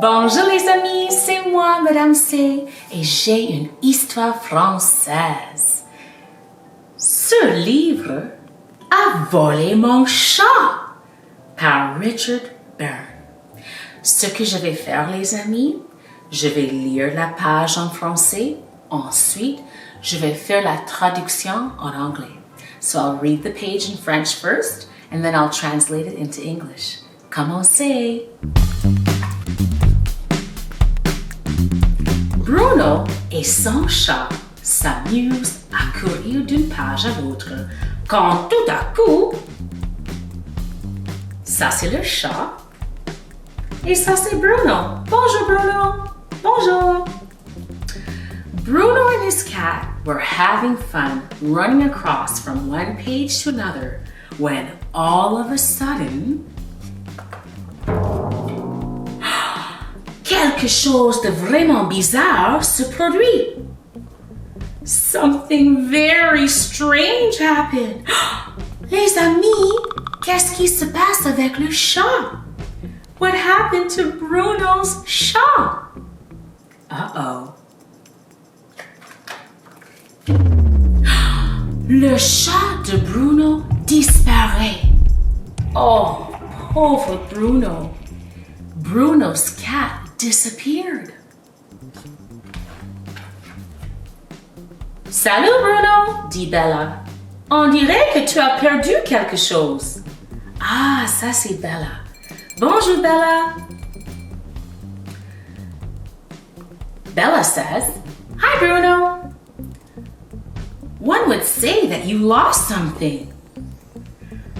Bonjour les amis, c'est moi, Madame C, et j'ai une histoire française. Ce livre a volé mon chat par Richard Byrne. Ce que je vais faire, les amis, je vais lire la page en français. Ensuite, je vais faire la traduction en anglais. So I'll read the page in French first, and then I'll translate it into English. Commencez! Bruno et son chat s'amusent à courir d'une page à l'autre quand tout à coup, ça c'est le chat et ça c'est Bruno. Bonjour Bruno. Bonjour. Bruno and his cat were having fun running across from one page to another when all of a sudden, quelque chose de vraiment bizarre se produit. Something very strange happened. Les amis, qu'est-ce qui se passe avec le chat? What happened to Bruno's chat? Uh-oh. Le chat de Bruno disparaît. Oh, pauvre Bruno. Bruno's cat disappeared. Salut Bruno, dit Bella. On dirait que tu as perdu quelque chose. Ah, ça c'est Bella. Bonjour Bella. Bella says, Hi Bruno. One would say that you lost something.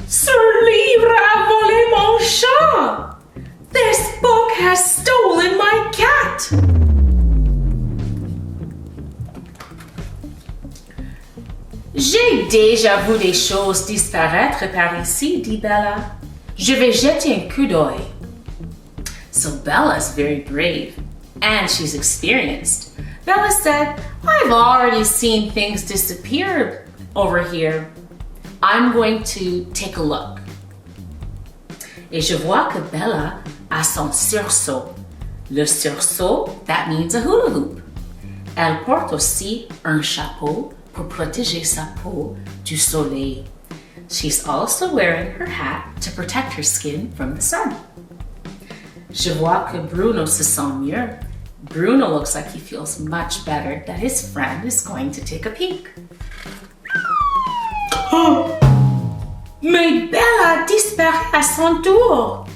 Ce livre a volé mon chat. This book has stolen my cat. J'ai déjà vu des choses disparaître par ici, dit Bella. Je vais jeter un coup d'œil. So Bella's very brave, and she's experienced. Bella said, I've already seen things disappear over here. I'm going to take a look. Et je vois que Bella a son sursaut. Le sursaut, that means a hula hoop. Elle porte aussi un chapeau pour protéger sa peau du soleil. She's also wearing her hat to protect her skin from the sun. Je vois que Bruno se sent mieux. Bruno looks like he feels much better that his friend is going to take a peek. Mais Bella disparaît à son tour.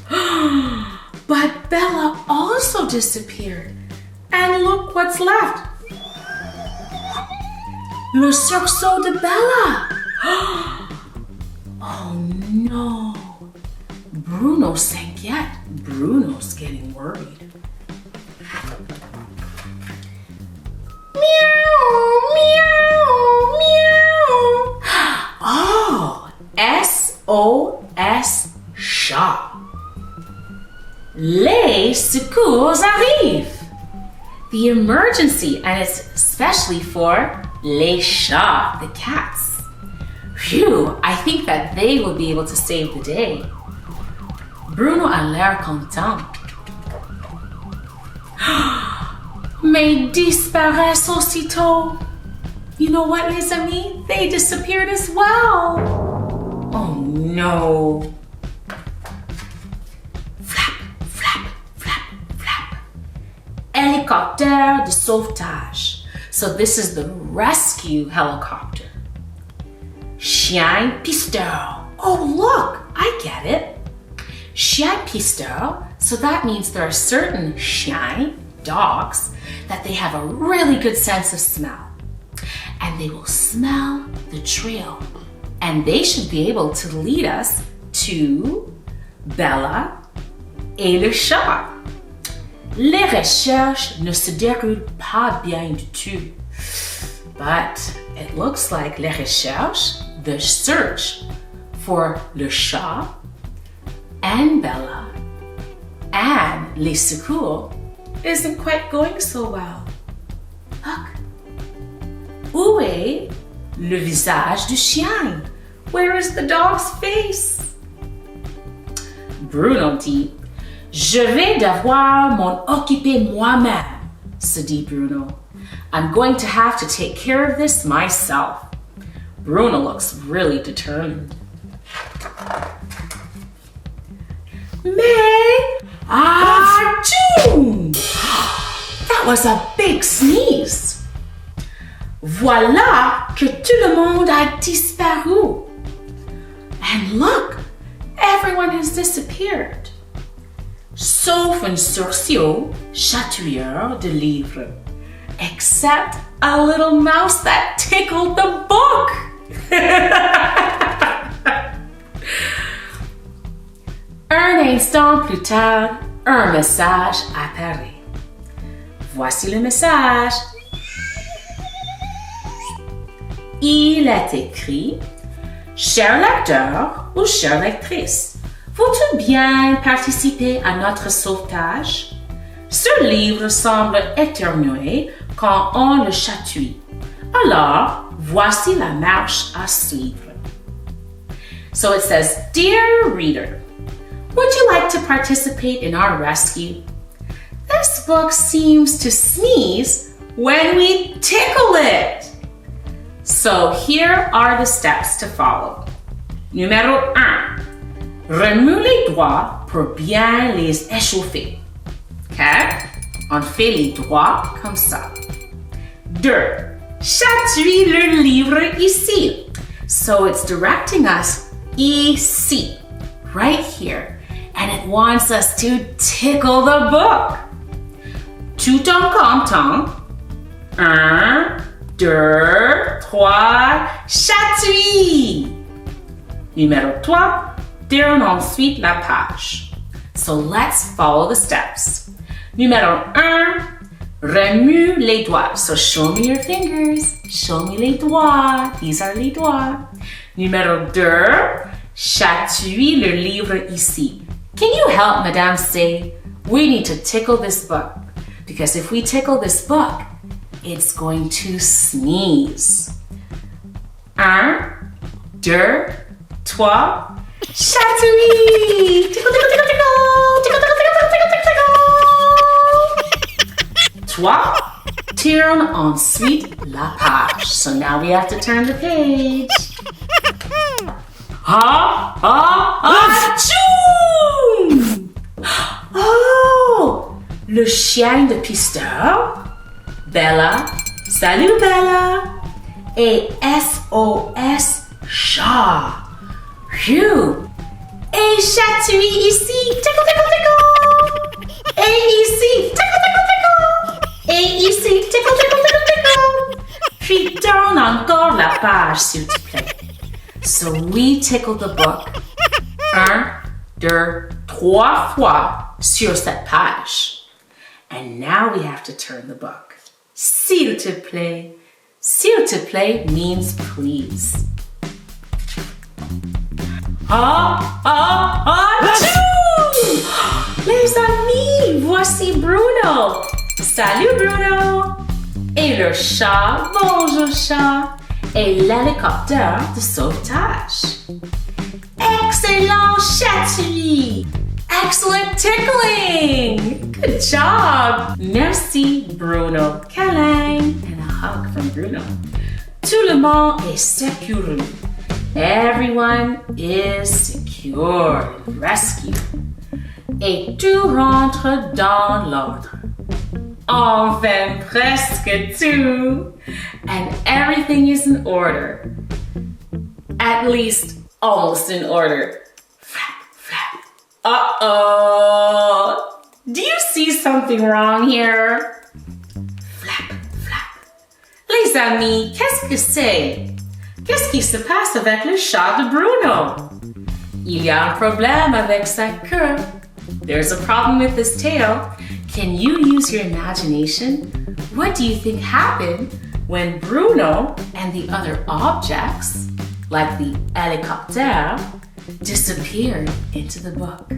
But Bella also disappeared. And look what's left. Le sursaut de Bella. Oh no. Bruno s'inquiète. Bruno's getting worried. Meow, meow, meow. Oh, SOS chat. Les secours arrivent. The emergency, and it's especially for les chats, the cats. Phew, I think that they will be able to save the day. Bruno a l'air content. Mais disparaissent aussitôt. You know what, les amis? They disappeared as well. Oh no. Flap, flap, flap, flap. Hélicoptère de sauvetage. So this is the rescue helicopter. Chien pisteur. Oh look, I get it. Chien pisteur, so that means there are certain chien, dogs, that they have a really good sense of smell. And they will smell the trail. And they should be able to lead us to Bella et le chat. Les recherches ne se déroulent pas bien du tout. But it looks like les recherches, the search for le chat and Bella and les secours isn't quite going so well. Look. Où est le visage du chien? Where is the dog's face? Bruno dit, je vais devoir m'en occuper moi-même, se dit Bruno. I'm going to have to take care of this myself. Bruno looks really determined. Mais, June! That was a big sneeze. Voilà que tout le monde a disparu. And look, everyone has disappeared. Sauf un sourcier chatouilleur de livres. Except a little mouse that tickled the book. Un instant plus tard, un message apparaît. Voici le message. Il est écrit: Cher lecteur ou chère lectrice, veux-tu bien participer à notre sauvetage? Ce livre semble éternuer quand on le chatouille. Alors, voici la marche à suivre. So it says, Dear reader, would you like to participate in our rescue? This book seems to sneeze when we tickle it. So here are the steps to follow. Numéro 1. Remue les doigts pour bien les échauffer. Okay? On fait les doigts comme ça. 2. Chatouille le livre ici. So it's directing us ici, right here. And it wants us to tickle the book. Tout en comptant. 1, 2, 3, chatouille. Numéro 3, tourne ensuite la page. So let's follow the steps. Numéro 1, remue les doigts. So show me your fingers. Show me les doigts. These are les doigts. Numéro 2, chatouille le livre ici. Can you help Madame say, we need to tickle this book? Because if we tickle this book, it's going to sneeze. 1, 2, 3, chatouille! Tickle, tickle, tickle, tickle! Tickle, tickle, tickle, tickle, tickle, tickle! 3, tourne ensuite la page. So now we have to turn the page. Achoo! Oh! Le chien de pisteur, Bella, salut Bella, et SOS chat. Phew! Et chatouille ici, tickle, tickle, tickle. Et ici, tickle, tickle, tickle. Et ici, tickle, tickle, tickle, tickle. Puis tourne encore la page, s'il te plaît. So we tickle the book 1, 2, 3 fois sur cette page. And now we have to turn the book. S'il te plaît. S'il te plaît means please. Les amis, voici Bruno. Salut Bruno. Et le chat, bonjour chat. Et l'hélicoptère de sauvetage. Excellent chatouille. Excellent tickling. Good job. Merci Bruno. Câlin and a hug from Bruno. Tout le monde est secure. Everyone is secure and rescued. Et tout rentre dans l'ordre. Enfin, presque tout. And everything is in order. At least almost in order. Flap, flap. Uh-oh. Do you see something wrong here? Flap, flap. Les amis, qu'est-ce que c'est? Qu'est-ce qui se passe avec le chat de Bruno? Il y a un problème avec sa queue. There's a problem with his tail. Can you use your imagination? What do you think happened when Bruno and the other objects, like the hélicoptère, disappeared into the book?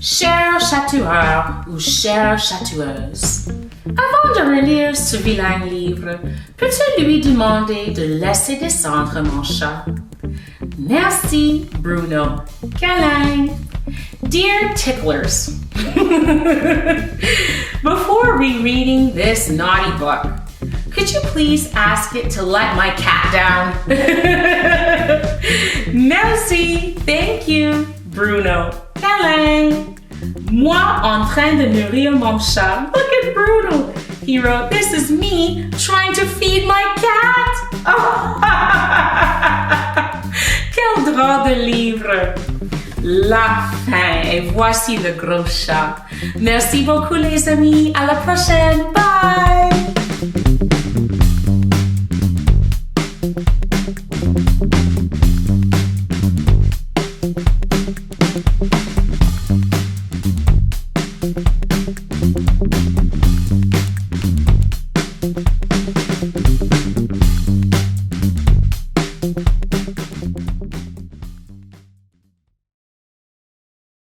Cher chatoueur ou chère chatoueuse, Avant de relire ce vilain livre, peux-tu lui demander de laisser descendre mon chat? Merci, Bruno. Câlin. Dear ticklers, before rereading this naughty book, could you please ask it to let my cat down? Merci. Thank you, Bruno. Câlin. Moi en train de nourrir mon chat. Look at Bruno. He wrote, "This is me trying to feed my cat." Oh. Quel drôle de livre. La fin. Et voici le gros chat. Merci beaucoup les amis. À la prochaine. Bye.